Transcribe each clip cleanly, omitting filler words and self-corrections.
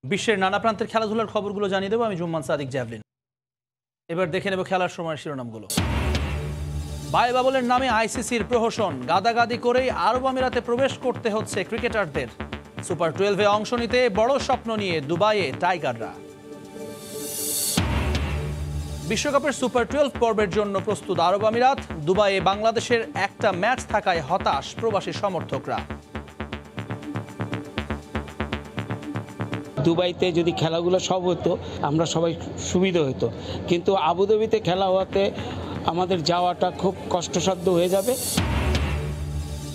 বিশ্বের নানা প্রান্তের খেলাধুলার খবরগুলো জানিয়ে দেবো আমি জুম্মান সাদিক জ্যাভলিন। এবার দেখে নেব খেলার সময়ের শিরোনামগুলো। বায় বাবলের নামে আইসিসির প্রহসন, গাদাগাদি করেই আরব আমিরাতে প্রবেশ করতে হচ্ছে ক্রিকেটারদের। সুপার 12-এ অংশ নিতে বড় স্বপ্ন নিয়ে দুবাইয়ে টাইগাররা। বিশ্বকাপের সুপার 12 পর্বের জন্য প্রস্তুত আরব আমিরাত। দুবাইয়ে বাংলাদেশের একটা ম্যাচ থাকায় হতাশ প্রবাসী সমর্থকরা। দুবাইতে যদি খেলাগুলো সব হতো আমরা সবাই সুবিধা হতো, কিন্তু আবুধাবিতে খেলা হওয়াতে আমাদের যাওয়াটা খুব কষ্টসাধ্য হয়ে যাবে।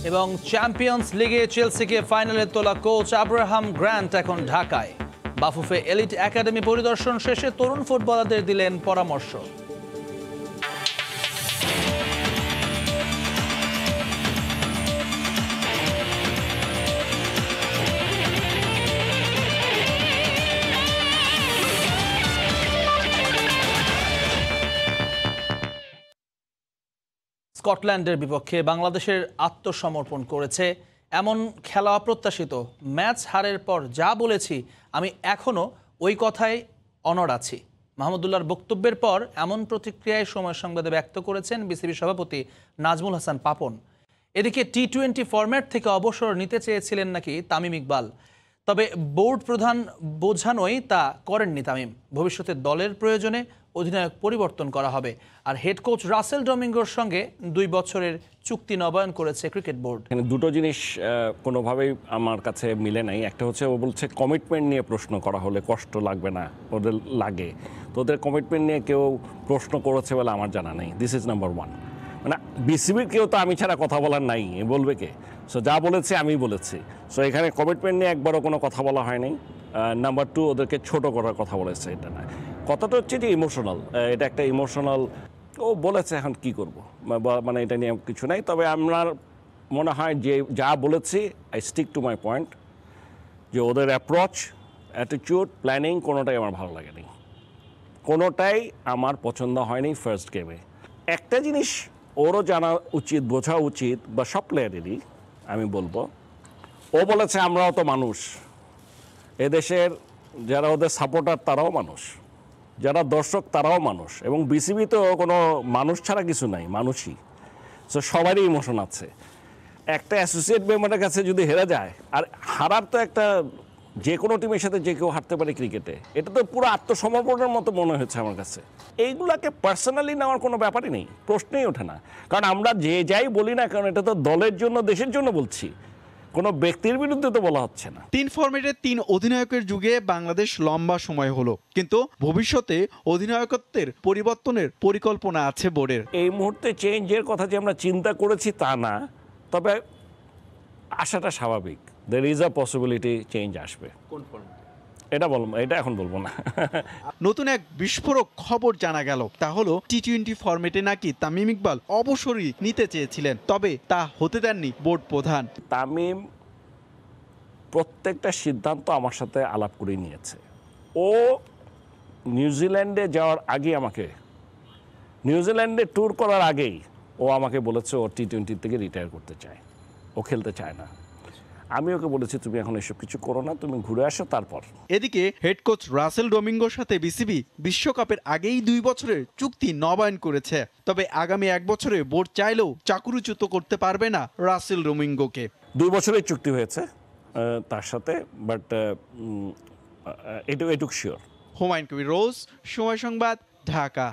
এবং চ্যাম্পিয়ন্স লিগে চেলসিকে ফাইনালে তোলা কোচ আব্রাহাম গ্র্যান্ট এখন ঢাকায়। বাফুফে এলিট একাডেমি পরিদর্শন শেষে তরুণ ফুটবলারদের দিলেন পরামর্শ। স্কটল্যান্ডের বিপক্ষে বাংলাদেশের আত্মসমর্পণ করেছে এমন খেলা অপ্রত্যাশিত। ম্যাচ হারের পর যা বলেছি আমি এখনও ওই কথায় অনড় আছি। মাহমুদুল্লাহর বক্তব্যের পর এমন প্রতিক্রিয়ায় সময় সংবাদে ব্যক্ত করেছেন বিসিবি সভাপতি নাজমুল হাসান পাপন। এদিকে টি-20 ফরম্যাট থেকে অবসর নিতে চেয়েছিলেন নাকি তামিম ইকবাল, তবে বোর্ড প্রধান বোঝানোই তা করেননি তামিম। ভবিষ্যতে দলের প্রয়োজনে অধিনায়ক পরিবর্তন করা হবে। আর হেড কোচ রাসেল ডমিঙ্গোর সঙ্গে 2 বছরের চুক্তি নবায়ন করেছে ক্রিকেট বোর্ড। দুটো জিনিস কোনোভাবেই আমার কাছে মিলে নাই। একটা হচ্ছে ও বলছে কমিটমেন্ট নিয়ে প্রশ্ন করা হলে কষ্ট লাগবে না, ওদের লাগে। তো ওদের কমিটমেন্ট নিয়ে কেউ প্রশ্ন করেছে বলে আমার জানা নেই। This is number 1। মানে বিসিবির কেউ তো আমি ছাড়া কথা বলার নাই, বলবে কে? সো যা বলেছে আমি বলেছি। সো এখানে কমিটমেন্ট নিয়ে একবারও কোনো কথা বলা হয়নি। নাম্বার 2, ওদেরকে ছোট করার কথা বলেছে। এটা না, কথাটা হচ্ছে যে ইমোশনাল, এটা একটা ইমোশনাল। ও বলেছে, এখন কি করব, মানে এটা নিয়ে কিছু নাই। তবে আমার মনে হয় যে যা বলেছি I stick to my point, যে ওদের অ্যাপ্রোচ, অ্যাটিটিউড, প্ল্যানিং কোনোটাই আমার ভালো লাগেনি, কোনোটাই আমার পছন্দ হয়নি ফার্স্ট গেমে। একটা জিনিস ওরও জানা উচিত, বোঝা উচিত, বা সব প্লেয়ারেরই আমি বলবো, ও বলেছে আমরাও তো মানুষ, এদেশের যারা ওদের সাপোর্টার তারাও মানুষ, যারা দর্শক তারাও মানুষ, এবং বিসিবি তো কোনো মানুষ ছাড়া কিছু নাই, মানুষই। সো সবারই ইমোশন আছে। একটা অ্যাসোসিয়েট মেম্বারের কাছে যদি হেরে যায়, আর হারার তো একটা, যে কোনো টিমের সাথে যে কেউ হারতে পারে ক্রিকেটে, এটা তো পুরো আত্মসমর্পণের মতো মনে হচ্ছে আমার কাছে। এইগুলাকে পার্সোনালি নেওয়ার কোনো ব্যাপারই নেই, প্রশ্নই ওঠে না। কারণ আমরা যে যাই বলি না, কারণ এটা তো দলের জন্য, দেশের জন্য বলছি, কোনো ব্যক্তির বিরুদ্ধে তো বলা হচ্ছে না। 3 ফরম্যাটে 3 অধিনায়কের যুগে বাংলাদেশ লম্বা সময় হলো, কিন্তু ভবিষ্যতে অধিনায়কত্বের পরিবর্তনের পরিকল্পনা আছে বোর্ডের। এই মুহূর্তে চেঞ্জের কথা যে আমরা চিন্তা করেছি তা না, তবে আশাটা স্বাভাবিক। There is a possibility change আসবে। এটা বলবো, এটা এখন বলবো না। নতুন এক বিস্ফোরক খবর জানা গেল, তা হলো টি-20 ফরম্যাটে নাকি তামিম ইকবাল অবসরই নিতে চেয়েছিলেন, তবে তা হতে দেননি বোর্ড প্রধান। তামিম প্রত্যেকটা সিদ্ধান্ত আমার সাথে আলাপ করে নিয়েছে। ও নিউজিল্যান্ডে যাওয়ার আগে, আমাকে নিউজিল্যান্ডে ট্যুর করার আগেই ও আমাকে বলেছে ও টি-20 থেকে রিটায়ার করতে চায়, ও খেলতে চায় না। আমি ওকে বলেছি তুমি এখন এসব কিছু করো না, তুমি ঘুরে আসো তারপর। এদিকে হেড কোচ রাসেল ডমিঙ্গোর সাথে বিসিবি বিশ্বকাপের আগেই 2 বছরের চুক্তি নবায়ন করেছে, তবে আগামী 1 বছরে বোর্ড চাইলেও চাকুরিচ্যুত করতে পারবে না রাসেল ডমিঙ্গোকে। 2 বছরের চুক্তি হয়েছে তার সাথে, বাট এটুক শিওর। হুমায়ুন কবির রোজ, সময় সংবাদ, ঢাকা।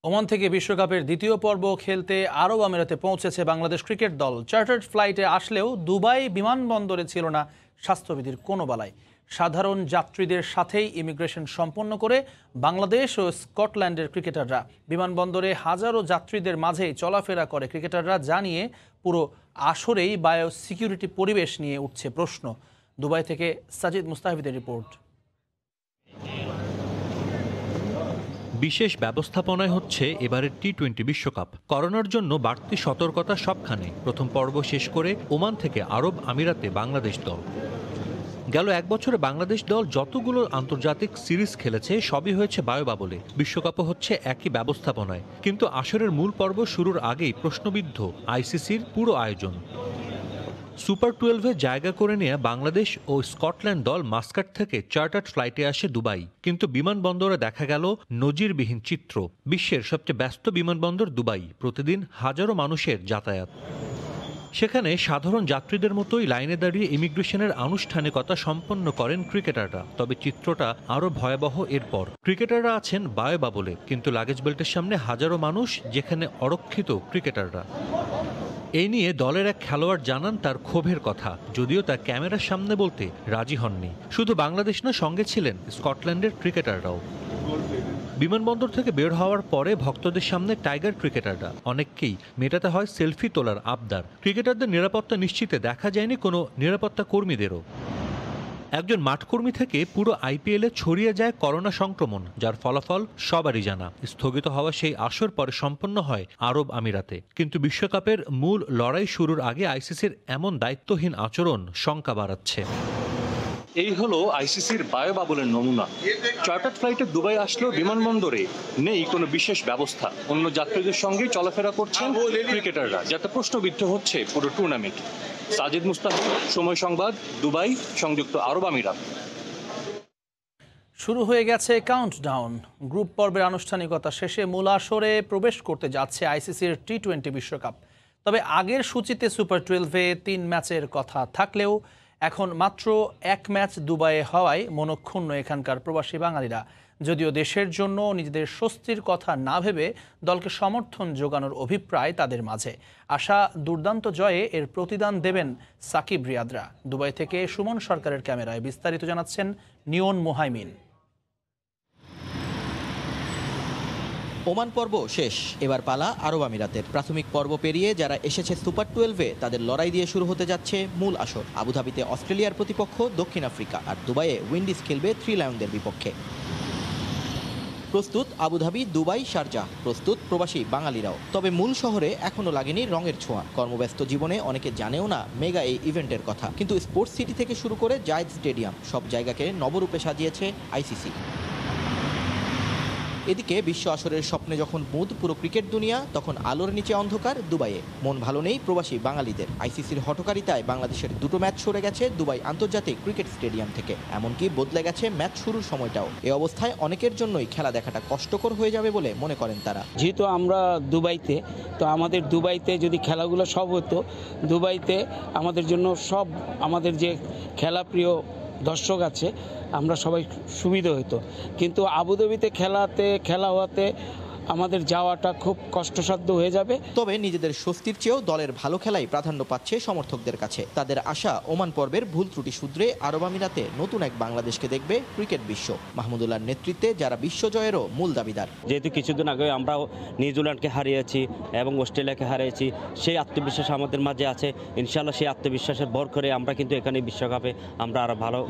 ওমান থেকে বিশ্বকাপের 2য় পর্ব খেলতে আরব আমিরাতে পৌঁছেছে বাংলাদেশ ক্রিকেট দল। চার্টার্ড ফ্লাইটে আসলেও দুবাই বিমানবন্দরে ছিল না স্বাস্থ্যবিধির কোনো বালাই। সাধারণ যাত্রীদের সাথেই ইমিগ্রেশন সম্পন্ন করে বাংলাদেশ ও স্কটল্যান্ডের ক্রিকেটাররা। বিমানবন্দরে হাজারো যাত্রীদের মাঝেই চলাফেরা করে ক্রিকেটাররা, জানিয়ে পুরো আসরেই বায়ো সিকিউরিটি পরিবেশ নিয়ে উঠছে প্রশ্ন। দুবাই থেকে সাজিদ মুস্তাফিদের রিপোর্ট। বিশেষ ব্যবস্থাপনায় হচ্ছে এবারের টি-20 বিশ্বকাপ। করোনার জন্য বাড়তি সতর্কতা সবখানে। প্রথম পর্ব শেষ করে ওমান থেকে আরব আমিরাতে বাংলাদেশ দল। গেল 1 বছরে বাংলাদেশ দল যতগুলো আন্তর্জাতিক সিরিজ খেলেছে সবই হয়েছে বায়োবাবলে। বিশ্বকাপও হচ্ছে একই ব্যবস্থাপনায়, কিন্তু আসরের মূল পর্ব শুরুর আগেই প্রশ্নবিদ্ধ আইসিসির পুরো আয়োজন। সুপার 12-এ জায়গা করে নিয়ে বাংলাদেশ ও স্কটল্যান্ড দল মাস্কাট থেকে চার্টার্ড ফ্লাইটে আসে দুবাই, কিন্তু বিমানবন্দরে দেখা গেল নজিরবিহীন চিত্র। বিশ্বের সবচেয়ে ব্যস্ত বিমানবন্দর দুবাই, প্রতিদিন হাজারো মানুষের যাতায়াত। সেখানে সাধারণ যাত্রীদের মতোই লাইনে দাঁড়িয়ে ইমিগ্রেশনের আনুষ্ঠানিকতা সম্পন্ন করেন ক্রিকেটাররা। তবে চিত্রটা আরও ভয়াবহ এরপর। ক্রিকেটাররা আছেন বায়ো বাবলে, কিন্তু লাগেজ বেল্টের সামনে হাজারো মানুষ, যেখানে অরক্ষিত ক্রিকেটাররা। এই নিয়ে দলের এক খেলোয়াড় জানান তার ক্ষোভের কথা, যদিও তা ক্যামেরার সামনে বলতে রাজি হননি। শুধু বাংলাদেশ না, সঙ্গে ছিলেন স্কটল্যান্ডের ক্রিকেটাররাও। বিমানবন্দর থেকে বের হওয়ার পরে ভক্তদের সামনে টাইগার ক্রিকেটাররা, অনেককেই মেটাতে হয় সেলফি তোলার আবদার। ক্রিকেটারদের নিরাপত্তা নিশ্চিতে দেখা যায়নি কোনো নিরাপত্তা কর্মীদেরও। একজন মাঠকর্মী থেকে পুরো আইপিএলে ছড়িয়ে যায় করোনা সংক্রমণ, যার ফলাফল সবারই জানা। স্থগিত হওয়া সেই আসর পরে সম্পন্ন হয় আরব আমিরাতে। কিন্তু বিশ্বকাপের মূল লড়াই শুরুর আগে আইসিসির এমন দায়িত্বহীন আচরণ শঙ্কা বাড়াচ্ছে। এই হলো আইসিসির বায়ো বাবলের নমুনা। চার্টার্ড ফ্লাইটে দুবাই আসলেও বিমানবন্দরে নেই কোনো বিশেষ ব্যবস্থা। অন্য যাত্রীদের সঙ্গে চলাফেরা করছেন ক্রিকেটাররা, যাতে প্রশ্নবিদ্ধ হচ্ছে পুরো টুর্নামেন্ট। সাজিদ মুস্তাফিজ, সময় সংবাদ, দুবাই, সংযুক্ত আরব আমিরাত। শুরু হয়ে গেছে কাউন্টডাউন। গ্রুপ পর্বের আনুষ্ঠানিকতা শেষে মূল আসরে প্রবেশ করতে যাচ্ছে আইসিসির টি-20 বিশ্বকাপ। তবে আগের সূচিতে সুপার 12-এ 3 ম্যাচের কথা থাকলেও এখন মাত্র 1 ম্যাচ দুবাইয়ে হওয়ায় মনক্ষুণ্ণ এখানকার প্রবাসী বাঙালিরা। যদিও দেশের জন্য নিজেদের স্বস্তির কথা না ভেবে দলকে সমর্থন জোগানোর অভিপ্রায় তাদের মাঝে। আশা দুর্দান্ত জয়ে এর প্রতিদান দেবেন সাকিব রিয়াদরা। দুবাই থেকে সুমন সরকারের ক্যামেরায় বিস্তারিত জানাচ্ছেন নিয়ন মোহাইমিন। ওমান পর্ব শেষ, এবার পালা আরব আমিরাতের। প্রাথমিক পর্ব পেরিয়ে যারা এসেছে সুপার 12-এ তাদের লড়াই দিয়ে শুরু হতে যাচ্ছে মূল আসর। আবুধাবিতে অস্ট্রেলিয়ার প্রতিপক্ষ দক্ষিণ আফ্রিকা, আর দুবাইয়ে উইন্ডিজ খেলবে 3 লায়নদের বিপক্ষে। প্রস্তুত আবুধাবি, দুবাই, শারজাহ, প্রস্তুত প্রবাসী বাঙালিরাও। তবে মূল শহরে এখনো লাগেনি রঙের ছোঁয়া। কর্মব্যস্ত জীবনে অনেকে জানেও না মেগা এই ইভেন্টের কথা, কিন্তু স্পোর্টস সিটি থেকে শুরু করে জায়েদ স্টেডিয়াম, সব জায়গাকে নবরূপে সাজিয়েছে আইসিসি। এদিকে বিশ্ব আসরের স্বপ্নে যখন মুদ পুরো ক্রিকেট দুনিয়া, তখন আলোর নিচে অন্ধকার দুবাইয়ে। মন ভালো নেই প্রবাসী বাঙালিদের। আইসিসির হঠকারিতায় বাংলাদেশের 2টো ম্যাচ সরে গেছে দুবাই আন্তর্জাতিক ক্রিকেট স্টেডিয়াম থেকে। এমনকি বদলে গেছে ম্যাচ শুরুর সময়টাও। এ অবস্থায় অনেকের জন্যই খেলা দেখাটা কষ্টকর হয়ে যাবে বলে মনে করেন তারা। যেহেতু আমরা দুবাইতে, তো আমাদের দুবাইতে যদি খেলাগুলো সব হতো, দুবাইতে আমাদের জন্য সব আমাদের যে খেলাপ্রিয় দর্শক আছে আমরা সবাই সুবিধা হতো, কিন্তু আবুধাবিতে খেলা হওয়াতে আমাদের যাওয়াটা খুব কষ্টসাধ্য হয়ে যাবে। তবে নিজেদের স্বস্তির চেয়েও দলের ভালো খেলাই প্রাধান্য পাচ্ছে সমর্থকদের কাছে। তাদের আশা ওমান পর্বের ভুল ত্রুটি শুধরে আরব আমিরাতে নতুন এক বাংলাদেশকে দেখবে ক্রিকেট বিশ্ব। মাহমুদুল্লাহর নেতৃত্বে যারা বিশ্বজয়েরও মূল দাবিদার। যেহেতু কিছুদিন আগে আমরা নিউজিল্যান্ডকে হারিয়েছি এবং অস্ট্রেলিয়াকে হারিয়েছি, সেই আত্মবিশ্বাস আমাদের মাঝে আছে। ইনশাআল্লাহ সেই আত্মবিশ্বাসের ভর করে আমরা কিন্তু এখানে বিশ্বকাপে আমরা আরো ভালো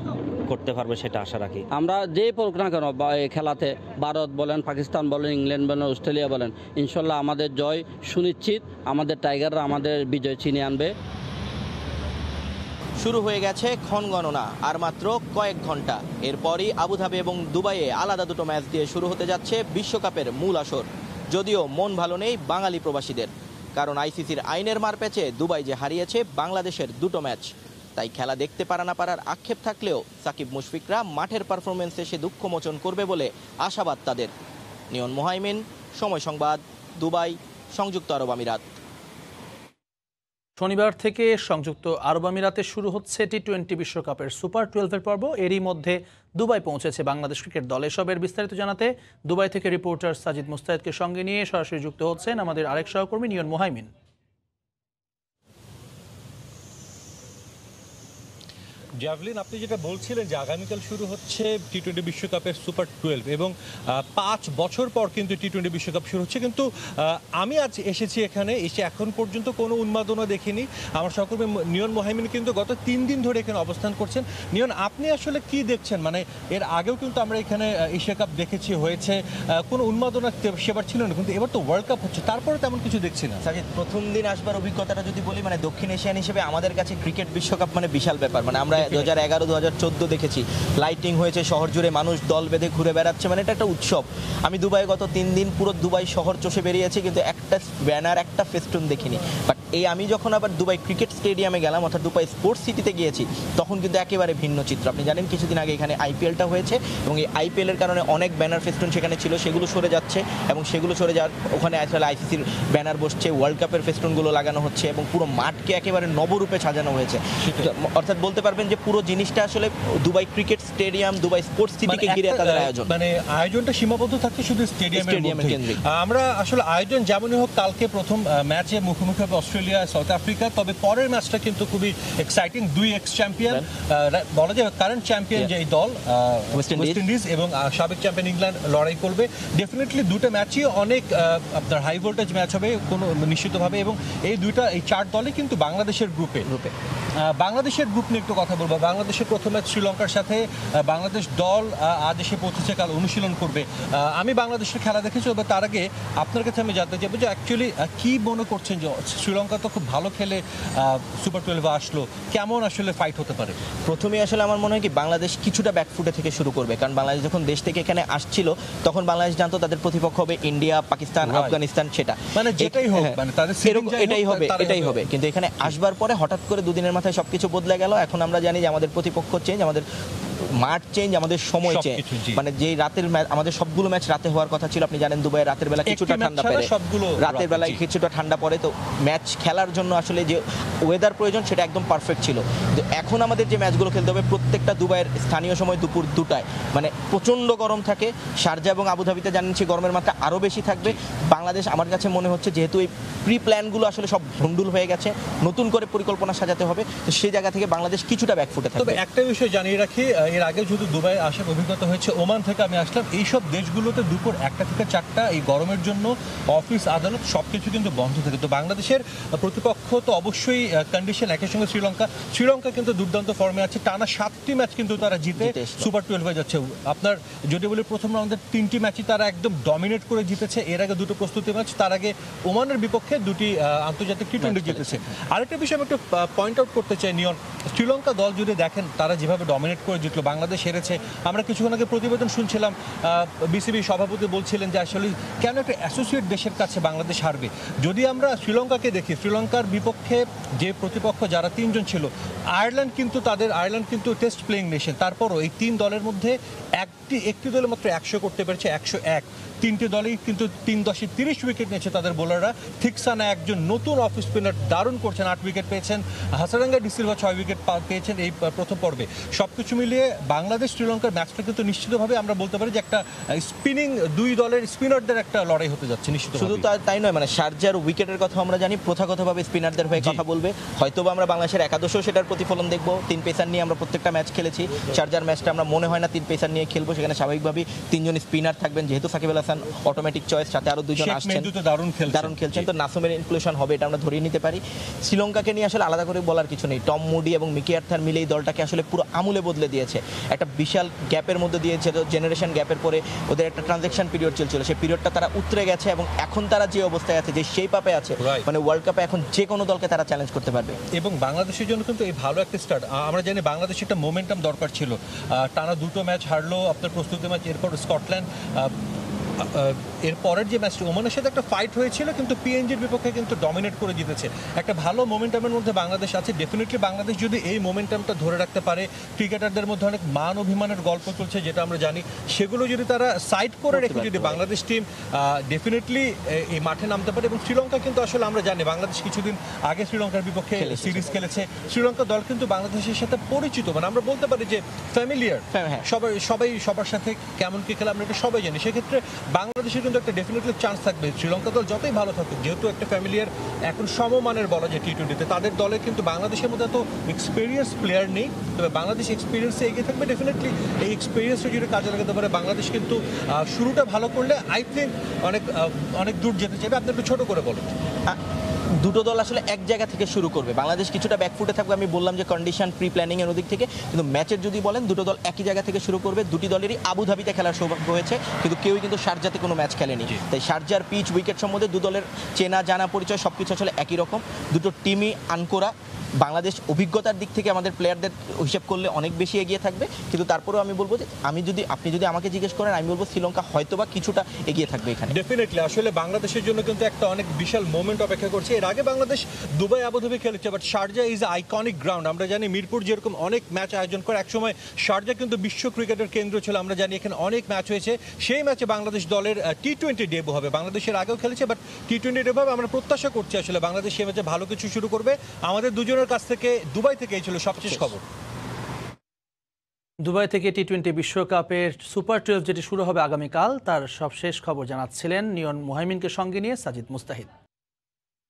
করতে পারবো, সেটা আশা রাখি। আমরা যে পড়ুক না কেন এই খেলাতে, ভারত বলেন, পাকিস্তান বলেন, ইংল্যান্ড বলেন, অস্ট্রেলিয়া বলেন, ইনশাল্লাহ আমাদের জয় সুনিশ্চিত। আমাদের টাইগাররা আমাদের বিজয় ছিনিয়ে আনবে। শুরু হয়ে গেছে ক্ষণ গণনা, আর মাত্র কয়েক ঘন্টা। এরপরই আবুধাবি এবং দুবাইয়ে আলাদা 2টো ম্যাচ দিয়ে শুরু হতে যাচ্ছে বিশ্বকাপের মূল আসর। যদিও মন ভালো নেই বাঙালি প্রবাসীদের, কারণ আইসিসির আইনের মার প্যাচে দুবাই যে হারিয়েছে বাংলাদেশের 2টো ম্যাচ। তাই খেলা দেখতে পারা না পারার আক্ষেপ থাকলেও সাকিব মুশফিকরা মাঠের পারফরমেন্সে সে দুঃখ মোচন করবে বলে আশাবাদ তাদের। নিয়ন মোহাইমিন, সময় সংবাদ, দুবাই, সংযুক্ত আরব আমিরাত। শনিবার থেকে সংযুক্ত আরব আমিরাতে শুরু হচ্ছে টি-20 বিশ্বকাপের সুপার 12-এর পর্ব। এরই মধ্যে দুবাই পৌঁছেছে বাংলাদেশ ক্রিকেট দল। এসবের বিস্তারিত জানাতে দুবাই থেকে রিপোর্টার সাজিদ মুস্তাহিদকে সঙ্গে নিয়ে সরাসরি যুক্ত হচ্ছেন আমাদের আরেক সহকর্মী নিয়ন মোহাইমিন। জ্যাভলিন, আপনি যেটা বলছিলেন যে আগামীকাল শুরু হচ্ছে টি-20 বিশ্বকাপের সুপার 12 এবং 5 বছর পর কিন্তু টি-20 বিশ্বকাপ শুরু হচ্ছে, কিন্তু আমি আজ এসেছি এখানে, এসে এখন পর্যন্ত কোনো উন্মাদনা দেখিনি। আমার সহকর্মী নিয়ন মোহাইমিন কিন্তু গত 3 দিন ধরে এখানে অবস্থান করছেন। নিয়ন, আপনি আসলে কি দেখছেন? মানে এর আগেও কিন্তু আমরা এখানে এশিয়া কাপ দেখেছি, হয়েছে, কোনো উন্মাদনা সেবার ছিল না, কিন্তু এবার তো ওয়ার্ল্ড কাপ হচ্ছে, তারপরে তেমন কিছু দেখছি না। সাজিদ, প্রথম দিন আসবার অভিজ্ঞতাটা যদি বলি, মানে দক্ষিণ এশিয়ান হিসেবে আমাদের কাছে ক্রিকেট বিশ্বকাপ মানে বিশাল ব্যাপার। মানে আমরা 2011 2014 দেখেছি, লাইটিং হয়েছে শহর জুড়ে, মানুষ দল বেঁধে ঘুরে বেড়াচ্ছে, মানে এটা একটা উৎসব। আমি দুবাই গত 3 দিন পুরো দুবাই শহর চষে বেরিয়েছি, কিন্তু একটা ব্যানার একটা ফেস্টুন দেখিনি। বাট আমি যখন আবার দুবাই ক্রিকেট স্টেডিয়ামে গেলাম, অর্থাৎ দুবাই স্পোর্টস সিটিতে গিয়েছি, তখন কিন্তু একেবারে ভিন্ন চিত্র। আপনি জানেন কিছুদিন আগে এখানে আইপিএলটা হয়েছে, এবং এই আইপিএলের কারণে অনেক ব্যানার ফেস্টুন সেখানে ছিল, সেগুলো সরে যাচ্ছে, এবং সেগুলো সরে যাওয়ার ওখানে আসলে আইসিসির ব্যানার বসছে, ওয়ার্ল্ড কাপের ফেস্টুনগুলো লাগানো হচ্ছে, এবং পুরো মাঠকে একেবারে নবরূপে সাজানো হয়েছে। অর্থাৎ বলতে পারবেন যে পুরো জিনিসটা আসলে Dubai cricket stadium, Dubai sports সিটিকে ঘিরে তাদের আয়োজন। মানে আয়োজনটা সীমাবদ্ধ থাকছে শুধু স্টেডিয়ামের কেন্দ্রিক। আমরা আসলে আয়োজন যেমনই হোক, কালকে প্রথম ম্যাচে মুখোমুখি হবে অস্ট্রেলিয়া সাউথ আফ্রিকা, তবে পরের ম্যাচটা কিন্তু খুবই এক্সাইটিং। 2 এক্স চ্যাম্পিয়ন বলা যায়, কারেন্ট চ্যাম্পিয়ন যে দল ওয়েস্ট ইন্ডিজ এবং সাবেক চ্যাম্পিয়ন ইংল্যান্ড লড়াই করবে। ডেফিনেটলি দুটো ম্যাচই অনেক আপনার হাই ভোল্টেজ ম্যাচ হবে কোনো নিশ্চিতভাবে, এবং এই 4 দলই কিন্তু বাংলাদেশের গ্রুপে। বাংলাদেশের গ্রুপ নিয়ে একটু কথা বলবো। বাংলাদেশের প্রথম ম্যাচ শ্রীলঙ্কার সাথে, বাংলাদেশ দল আজ এসে পৌঁছেছে, কাল অনুশীলন করবে। আমি বাংলাদেশের খেলা দেখেছি, তবে তার আগে আপনার কাছে আমি জানতে চাইবো যে অ্যাকচুয়ালি কি মনে করছেন যে শ্রীলঙ্কা তো খুব ভালো খেলে সুপার 12 আসলো, কেমন আসলে ফাইট হতে পারে? প্রথমেই আসলে আমার মনে হয় কি বাংলাদেশ কিছুটা ব্যাকফুটে থেকে শুরু করবে, কারণ বাংলাদেশ যখন দেশ থেকে এখানে আসছিল তখন বাংলাদেশ জানতো তাদের প্রতিপক্ষ হবে ইন্ডিয়া, পাকিস্তান, আফগানিস্তান, সেটা মানে যেটাই হোক, মানে তাদের এটাই হবে। কিন্তু এখানে আসবার পরে হঠাৎ করে দুদিনের মাথায় সবকিছু বদলে গেল। এখন আমরা জানি যে আমাদের প্রতিপক্ষ চেঞ্জ, আমাদের মাঠ চেঞ্জ, আমাদের সময় চেঞ্জ। মানে যেই রাতের ম্যাচ, আমাদের সবগুলো ম্যাচ রাতে হওয়ার কথা ছিল। আপনি জানেন দুবাইয়ে রাতের বেলা কিছুটা ঠান্ডা পড়ে, রাতের বেলায় কিছুটা ঠান্ডা পড়ে, তো ম্যাচ খেলার জন্য আসলে যে ওয়েদার প্রয়োজন সেটা একদম পারফেক্ট ছিল। তো এখন আমাদের যে ম্যাচগুলো খেলতে হবে প্রত্যেকটা দুবাইয়ের স্থানীয় সময় দুপুর 2টায়, মানে প্রচণ্ড গরম থাকে। শারজা এবং আবুধাবিতে জানেন সেই গরমের মাত্রা আরও বেশি থাকবে। বাংলাদেশ আমার কাছে মনে হচ্ছে যেহেতু এই প্রি প্ল্যানগুলো আসলে সব ভণ্ডুল হয়ে গেছে, নতুন করে পরিকল্পনা সাজাতে হবে, তো সেই জায়গা থেকে বাংলাদেশ কিছুটা ব্যাকফুটে থাকবে। তবে একটা বিষয় জানিয়ে রাখি, এর আগে যদি দুবাই আসার অভিজ্ঞতা হয়েছে, ওমান থেকে আমি আসলাম, এইসব দেশগুলোতে দুপুর 1টা থেকে 4টা এই গরমের জন্য অফিস আদালত সবকিছু কিন্তু বন্ধ থাকে। তো বাংলাদেশের প্রতিপক্ষ তো অবশ্যই কন্ডিশন একই সঙ্গে শ্রীলঙ্কা কিন্তু দুর্দান্ত ফর্মে আছে, টানা 7টি ম্যাচ কিন্তু তারা জিতে সুপার 12 যাচ্ছে। আপনার যদি বলি প্রথম রাউন্ডের 3টি ম্যাচই তারা একদম ডমিনেট করে জিতেছে, এর আগে 2টো প্রস্তুতি ম্যাচ, তার আগে ওমানের বিপক্ষে 2টি আন্তর্জাতিক টি20 জিতেছে। আরেকটা বিষয় আমি একটু পয়েন্ট আউট করতে চাই নিয়ন, শ্রীলঙ্কা দল যদি দেখেন তারা যেভাবে ডমিনেট করে জিতলো, বাংলাদেশ হেরেছে। আমরা কিছুক্ষণ আগে প্রতিবেদন শুনছিলাম, বিসিবি সভাপতি বলছিলেন যে আসলে কেন একটা অ্যাসোসিয়েট দেশের কাছে বাংলাদেশ হারবে। যদি আমরা শ্রীলঙ্কাকে দেখি, শ্রীলঙ্কার বিপক্ষে যে প্রতিপক্ষ যারা 3 জন ছিল, আয়ারল্যান্ড কিন্তু টেস্ট প্লেইং নেশন, তারপরও এই 3 দলের মধ্যে একটি দলে মাত্র 100 করতে পেরেছে, 101। 3টে দলেই কিন্তু 3-10-30 উইকেট নিয়েছে তাদের বোলাররা। থিকসানা একজন নতুন অফ স্পিনার, দারুণ করছেন, 8 উইকেট পেয়েছেন। হাসারাঙ্গা ডিসিলভা 6 উইকেট পেয়েছেন এই প্রথম পর্বে। সবকিছু মিলিয়ে বাংলাদেশ শ্রীলঙ্কার ম্যাচটা কিন্তু নিশ্চিতভাবে আমরা বলতে পারি যে একটা স্পিনিং 2 দলের স্পিনারদের একটা লড়াই হতে যাচ্ছে নিশ্চিত। শুধু তাই নয়, মানে শারজার উইকেটের কথা আমরা জানি, প্রথাগতভাবে স্পিনারদের হয়ে কথা বলবে। হয়তোবা আমরা বাংলাদেশের একাদশেও সেটার প্রতিফলন দেখবো। 3 পেসার নিয়ে আমরা প্রত্যেকটা ম্যাচ খেলেছি। শারজার ম্যাচটা আমরা মনে হয় না 3 পেসার নিয়ে খেলবো, সেখানে স্বাভাবিকভাবেই 3 জন স্পিনার থাকবেন, যেহেতু সাকিব আল হাসান অটোমেটিক চয়েস, সাথে আরো 2 জন আসছেন, দারুণ খেলছেন, তো নাসুমের ইনক্লুশন হবে, এটা আমরা ধরিয়ে নিতে পারি। শ্রীলঙ্কাকে নিয়ে আসলে আলাদা করে বলার কিছু নেই। টম মুডি এবং মিকি আর্থার মিলে এই দলটাকে আসলে পুরো আমূলে বদলে দিয়েছে। একটা বিশাল গ্যাপের মধ্যে দিয়েছে, জেনারেশন গ্যাপের পরে ওদের একটা ট্রানজ্যাকশন পিরিয়ড চলছিল, সেই পিরিয়ডটা তারা উতরে গেছে, এবং এখন তারা যে অবস্থায় আছে, যে সেই পাপে আছে, মানে ওয়ার্ল্ড কাপে এখন যে কোনো দলকে তারা চ্যালেঞ্জ করতে পারবে। এবং বাংলাদেশের জন্য কিন্তু এই ভালো একটা স্টার্ট। আমরা জানি বাংলাদেশের একটা মোমেন্টাম দরকার ছিল, টানা 2টো ম্যাচ হারলো, আপনার প্রস্তুতি ম্যাচ, এরপর স্কটল্যান্ড, এর পরের যে ম্যাচটি ওমানের সাথে একটা ফাইট হয়েছিল, কিন্তু পিএনজির বিপক্ষে কিন্তু ডমিনেট করে জিতেছে। একটা ভালো মোমেন্টামের মধ্যে বাংলাদেশ আছে। ডেফিনেটলি বাংলাদেশ যদি এই মোমেন্টামটা ধরে রাখতে পারে, ক্রিকেটারদের মধ্যে অনেক মান অভিমানের গল্প চলছে যেটা আমরা জানি, সেগুলো যদি তারা সাইড করে রেখে যদি বাংলাদেশ টিম ডেফিনেটলি এই মাঠে নামতে পারে। এবং শ্রীলঙ্কা কিন্তু আসলে আমরা জানি বাংলাদেশ কিছুদিন আগে শ্রীলঙ্কার বিপক্ষে সিরিজ খেলেছে। শ্রীলঙ্কা দল কিন্তু বাংলাদেশের সাথে পরিচিত, মানে আমরা বলতে পারি যে ফ্যামিলিয়ার, সবাই সবার সাথে কেমন কি খেলে আমরা এটা সবাই জানি। সেক্ষেত্রে বাংলাদেশের কিন্তু একটা ডেফিনেটলি চান্স থাকবে। শ্রীলঙ্কা দল যতই ভালো থাকুক, যেহেতু একটা ফ্যামিলিয়ার এখন সমমানের বলা যায় টি20তে, তাদের দলে কিন্তু বাংলাদেশের মধ্যে এত এক্সপিরিয়েন্স প্লেয়ার নেই, তবে বাংলাদেশ এক্সপিরিয়েন্সে এগিয়ে থাকবে। ডেফিনেটলি এই এক্সপিরিয়েন্সটা যদি কাজে লাগাতে পারে বাংলাদেশ কিন্তু শুরুটা ভালো করলে আই থিঙ্ক অনেক দূর যেতে চাইবে। আপনি একটু ছোট করে বলুন। দুটো দল আসলে এক জায়গা থেকে শুরু করবে, বাংলাদেশ কিছুটা ব্যাকফুটে থাকবে। আমি বললাম যে কন্ডিশন প্রি প্ল্যানিং এর ওদিক থেকে, কিন্তু ম্যাচের যদি বলেন দুটো দল একই জায়গা থেকে শুরু করবে। 2টি দলেরই আবুধাবিতে খেলার সৌভাগ্য হয়েছে, কিন্তু কেউই কিন্তু শারজাতে কোনো ম্যাচ খেলেনি। তাই শারজার পিচ, উইকেট সম্বন্ধে 2 দলের চেনা জানা পরিচয় সবকিছু আসলে একই রকম। দুটো টিমই আনকোরা, বাংলাদেশ অভিজ্ঞতার দিক থেকে আমাদের প্লেয়ারদের হিসেব করলে অনেক বেশি এগিয়ে থাকবে, কিন্তু তারপরেও আমি বলবো যে আপনি যদি আমাকে জিজ্ঞেস করেন, আমি বলবো শ্রীলঙ্কা হয়তোবা কিছুটা এগিয়ে থাকবে এখানে। ডেফিনেটলি আসলে বাংলাদেশের জন্য কিন্তু একটা অনেক বিশাল মোমেন্ট অপেক্ষা করছে। এর আগে বাংলাদেশ দুবাই আবুধাবি খেলেছে, but Sharjah is iconic ground. আমরা জানি মিরপুর যেরকম অনেক ম্যাচ আয়োজন করে, একসময় শারজা কিন্তু বিশ্ব ক্রিকেটের কেন্দ্র ছিল। আমরা জানি এখানে অনেক ম্যাচ হয়েছে। সেই ম্যাচে বাংলাদেশ দলের টি-20 ডেবু হবে। বাংলাদেশের আগেও খেলেছে, বাট টি-20 ডেবু হবে। আমরা প্রত্যাশা করছি আসলে বাংলাদেশ সেই ম্যাচে ভালো কিছু শুরু করবে। আমাদের দুজনের কাছ থেকে দুবাই থেকে এই ছিল সবশেষ খবর। দুবাই থেকে টি-20 বিশ্বকাপের সুপার 12 যেটি শুরু হবে আগামীকাল, তার সবশেষ খবর জানাচ্ছিলেন নিয়ন মুহাইমিনকে সঙ্গে নিয়ে সাজিদ মুস্তাহিদ।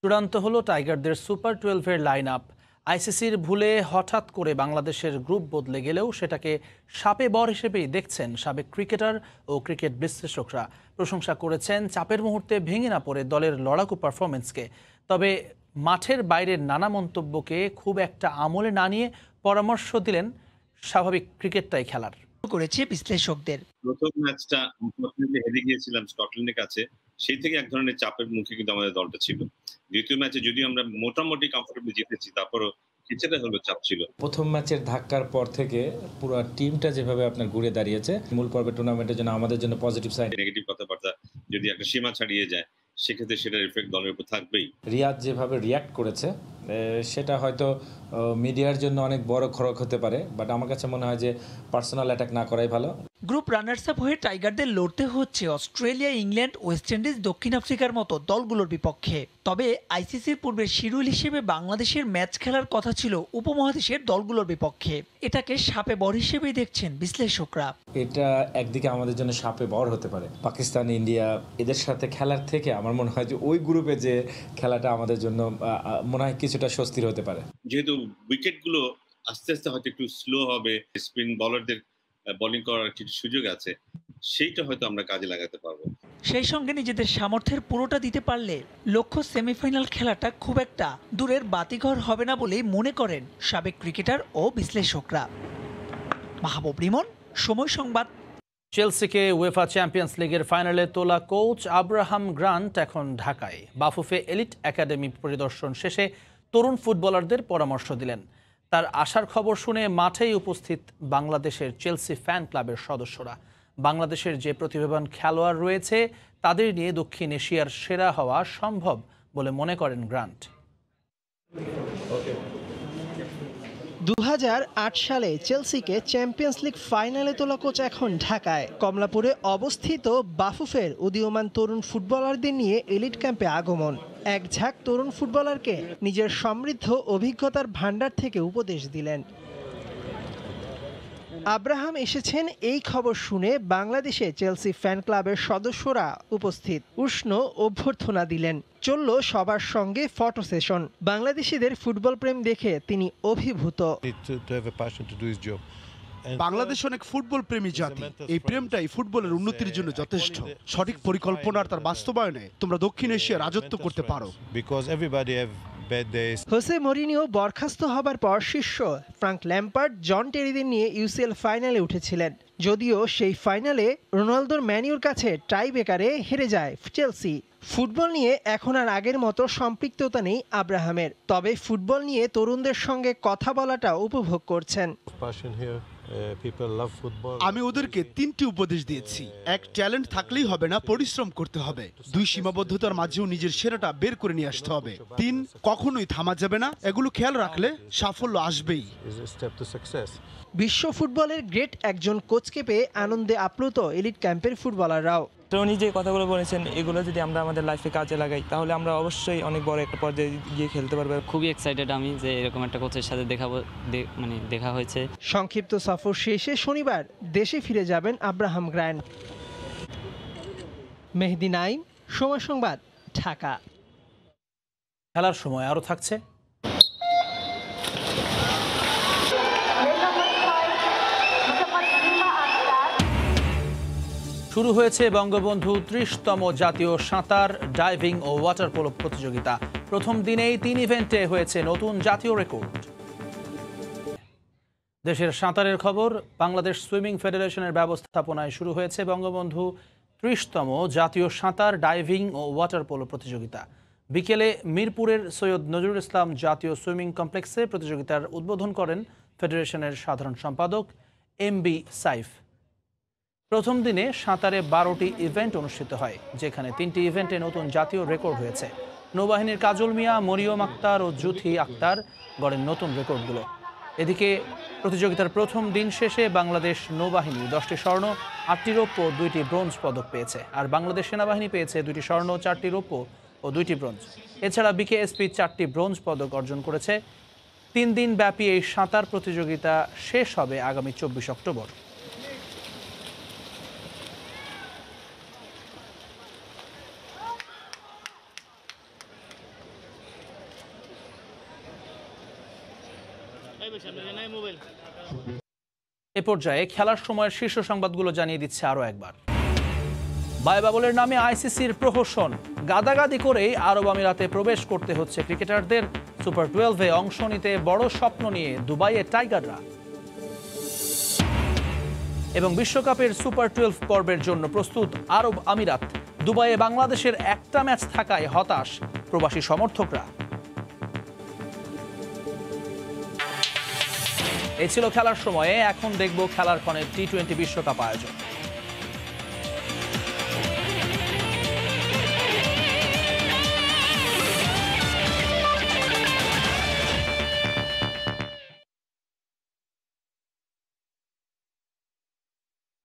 চূড়ান্ত হলো টাইগারদের সুপার 12-এর লাইন আপ। আইসিসির ভুলে হঠাৎ করে বাংলাদেশের গ্রুপ বদলে গেলেও সেটাকে সাপে বর হিসেবেই দেখছেন সাবেক ক্রিকেটার ও ক্রিকেট বিশ্লেষকরা। প্রশংসা করেছেন চাপের মুহূর্তে ভেঙে না পড়ে দলের লড়াকু পারফরমেন্সকে। তবে মাঠের বাইরের নানা মন্তব্যকে খুব একটা আমলে না নিয়ে পরামর্শ দিলেন স্বাভাবিক ক্রিকেটটাই খেলার করেছে বিশ্লেষকদের। প্রথম ম্যাচটা আনফরচুনেটলি হেরে গিয়েছিলাম স্কটল্যান্ডের কাছে, সেই থেকে এক ধরনের চাপের মুখে কিন্তু আমাদের দলটা ছিল। দ্বিতীয় ম্যাচে যদিও আমরা মোটামুটি কমফোর্টেবলি জিতেছি, তারপরও কিছুটা হলো চাপ ছিল। প্রথম ম্যাচের ধাক্কার পর থেকে পুরো টিমটা যেভাবে আপনার ঘুরে দাঁড়িয়েছে, মূল পর্বে টুর্নামেন্টের জন্য আমাদের জন্য পজিটিভ সাইড। নেগেটিভ কথাবার্তা যদি একটা সীমা ছাড়িয়ে যায়, সেক্ষেত্রে সেটার এফেক্ট দলের উপর থাকবেই। রিয়াদ যেভাবে রিয়াক্ট করেছে সেটা হয়তো মিডিয়ার জন্য অনেক বড় খড়ক হতে পারে, বাট আমার কাছে মনে হয় যে পার্সোনাল অ্যাটাক না করাই ভালো। গ্রুপ রানার্স আপ হয়ে টাইগারদের লড়তে হচ্ছে অস্ট্রেলিয়া, ইংল্যান্ড, ওয়েস্ট ইন্ডিজ, দক্ষিণ আফ্রিকার মতো দলগুলোর বিপক্ষে। তবে আইসিসির পূর্বের শিডিউল হিসেবে বাংলাদেশের ম্যাচ খেলার কথা ছিল উপমহাদেশের দলগুলোর বিপক্ষে। এটাকে সাপে বর হিসেবেই দেখছেন বিশ্লেষকরা। এটা একদিকে আমাদের জন্য সাপে বর হতে পারে। পাকিস্তান, ইন্ডিয়া এদের সাথে খেলার থেকে আমার মনে হয় যে ওই গ্রুপে যে খেলাটা আমাদের জন্য মনে হয় কিছুটা স্বস্তির হতে পারে। যেহেতু উইকেটগুলো আস্তে আস্তে হয়তো একটু স্লো হবে, স্পিন বোলারদের বোলিং করার কিছু সুযোগ আছে, সেইটা হয়তো আমরা কাজে লাগাতে পারবো। সেই সঙ্গে নিজেদের সামর্থ্যের পুরোটা দিতে পারলে লক্ষ্য সেমিফাইনাল খেলাটা খুব একটা দূরের বাতিঘর হবে না বলেই মনে করেন সাবেক ক্রিকেটার ও বিশ্লেষকরা। মাহবুব রিমন, সময় সংবাদ। চেলসিকে উয়েফা চ্যাম্পিয়ন্স লিগের ফাইনালে তোলা কোচ আব্রাহাম গ্রান্ট এখন ঢাকায়। বাফুফে এলিট একাডেমি পরিদর্শন শেষে তরুণ ফুটবলারদের পরামর্শ দিলেন। তার আসার খবর শুনে মাঠেই উপস্থিত বাংলাদেশের চেলসি ফ্যান ক্লাবের সদস্যরা। বাংলাদেশের যে প্রতিভাবান খেলোয়াড় রয়েছে, তাদের নিয়ে দক্ষিণ এশিয়ার সেরা হওয়া সম্ভব বলে মনে করেন গ্রান্ট। 2008 সালে চেলসিকে চ্যাম্পিয়ন্স লিগ ফাইনালে তোলা কোচ এখন ঢাকায়। কমলাপুরে অবস্থিত বাফুফের উদীয়মান তরুণ ফুটবলারদের নিয়ে এলিট ক্যাম্পে আগমন। এক ঝাঁক তরুণ ফুটবলারকে নিজের সমৃদ্ধ অভিজ্ঞতার ভান্ডার থেকে উপদেশ দিলেন। আব্রাহাম এসেছেন এই খবর শুনে বাংলাদেশে চেলসি ফ্যান ক্লাবের সদস্যরা উপস্থিত উষ্ণ অভ্যর্থনা দিলেন। চলল সবার সঙ্গে ফটো সেশন। বাংলাদেশিদের ফুটবল প্রেম দেখে তিনি অভিভূত। বাংলাদেশ অনেক ফুটবল প্রেমী জাতি। এই প্রেমটাই ফুটবলের উন্নতির জন্য যথেষ্ট। সঠিক পরিকল্পনার তার বাস্তবায়নে তোমরা দক্ষিণ এশিয়া রাজত্ব করতে পারো। হোসে মরিনিও বরখাস্ত হবার পর শিষ্য ফ্রাঙ্ক ল্যাম্পার্ড জন টেরিদের নিয়ে ইউসিএল ফাইনালে উঠেছিলেন। যদিও সেই ফাইনালে রোনালদোর ম্যানিউর কাছে টাই ব্রেকারে হেরে যায় চেলসি। ফুটবল নিয়ে এখন আর আগের মতো সম্পৃক্ততা নেই আব্রাহামের। তবে ফুটবল নিয়ে তরুণদের সঙ্গে কথা বলাটা উপভোগ করছেন। আমি ওদেরকে 3টি উপদেশ দিয়েছি। 1, ট্যালেন্ট থাকলেই হবে না, পরিশ্রম করতে হবে। 2, সীমাবদ্ধতার মাঝেও নিজের সেরাটা বের করে নিয়ে আসতে হবে। 3, কখনোই থামা যাবে না। এগুলো খেয়াল রাখলে সাফল্য আসবেই। বিশ্ব ফুটবলের গ্রেট একজন কোচকে পেয়ে আনন্দে আপ্লুত এলিট ক্যাম্পের ফুটবলাররাও। উনি যে কথাগুলো বলেছেন, এগুলো যদি আমরা আমাদের লাইফে কাজে লাগাই, তাহলে আমরা অবশ্যই অনেক বড় একটা পর্যায়ে গিয়ে খেলতে পারবো। খুবই এক্সাইটেড আমি যে এরকম একটা কোচের সাথে দেখা হয়েছে। সংক্ষিপ্ত সফর শেষে শনিবার দেশে ফিরে যাবেন আব্রাহাম গ্রান্ট। মেহেদি নাইম, সময় সংবাদ, ঢাকা। খেলার সময় আরও থাকছে। শুরু হয়েছে বঙ্গবন্ধু 30তম জাতীয় সাঁতার, ডাইভিং ও ওয়াটার পোলো প্রতিযোগিতা। প্রথম দিনেই 3 ইভেন্টে হয়েছে নতুন জাতীয় রেকর্ড। দেশের সাঁতারের খবর। বাংলাদেশ সুইমিং ফেডারেশনের ব্যবস্থাপনায় শুরু হয়েছে বঙ্গবন্ধু 30তম জাতীয় সাঁতার, ডাইভিং ও ওয়াটার পোলো প্রতিযোগিতা। বিকেলে মিরপুরের সৈয়দ নজরুল ইসলাম জাতীয় সুইমিং কমপ্লেক্সে প্রতিযোগিতার উদ্বোধন করেন ফেডারেশনের সাধারণ সম্পাদক এমবি সাইফ। প্রথম দিনে সাঁতারে 12টি ইভেন্ট অনুষ্ঠিত হয়, যেখানে 3টি ইভেন্টে নতুন জাতীয় রেকর্ড হয়েছে। নৌবাহিনীর কাজল মিয়া, মরিয়ম আক্তার ও জুথি আক্তার গড়েন নতুন রেকর্ডগুলো। এদিকে প্রতিযোগিতার প্রথম দিন শেষে বাংলাদেশ নৌবাহিনী 10টি স্বর্ণ, 8টি রৌপ্য, 2টি ব্রোঞ্জ পদক পেয়েছে। আর বাংলাদেশ সেনাবাহিনী পেয়েছে 2টি স্বর্ণ, 4টি রৌপ্য ও 2টি ব্রোঞ্জ। এছাড়া বিকেএসপি 4টি ব্রোঞ্জ পদক অর্জন করেছে। 3 দিন ব্যাপী এই সাঁতার প্রতিযোগিতা শেষ হবে আগামী 24 অক্টোবর। এ পর্যায়ে খেলার সময়ের শীর্ষ সংবাদগুলো জানিয়ে দিচ্ছে আরও একবার। বায়বাবলের নামে আইসিসির প্রহসন, গাদাগাদি করেই আরব আমিরাতে প্রবেশ করতে হচ্ছে ক্রিকেটারদের। সুপার 12-এ অংশ নিতে বড় স্বপ্ন নিয়ে দুবাইয়ে টাইগাররা। এবং বিশ্বকাপের সুপার 12 পর্বের জন্য প্রস্তুত আরব আমিরাত। দুবাইয়ে বাংলাদেশের একটা ম্যাচ থাকায় হতাশ প্রবাসী সমর্থকরা। এই ছিল খেলার সময়ে। এখন দেখব খেলার ক্ষণে টি-20 বিশ্বকাপ আয়োজন।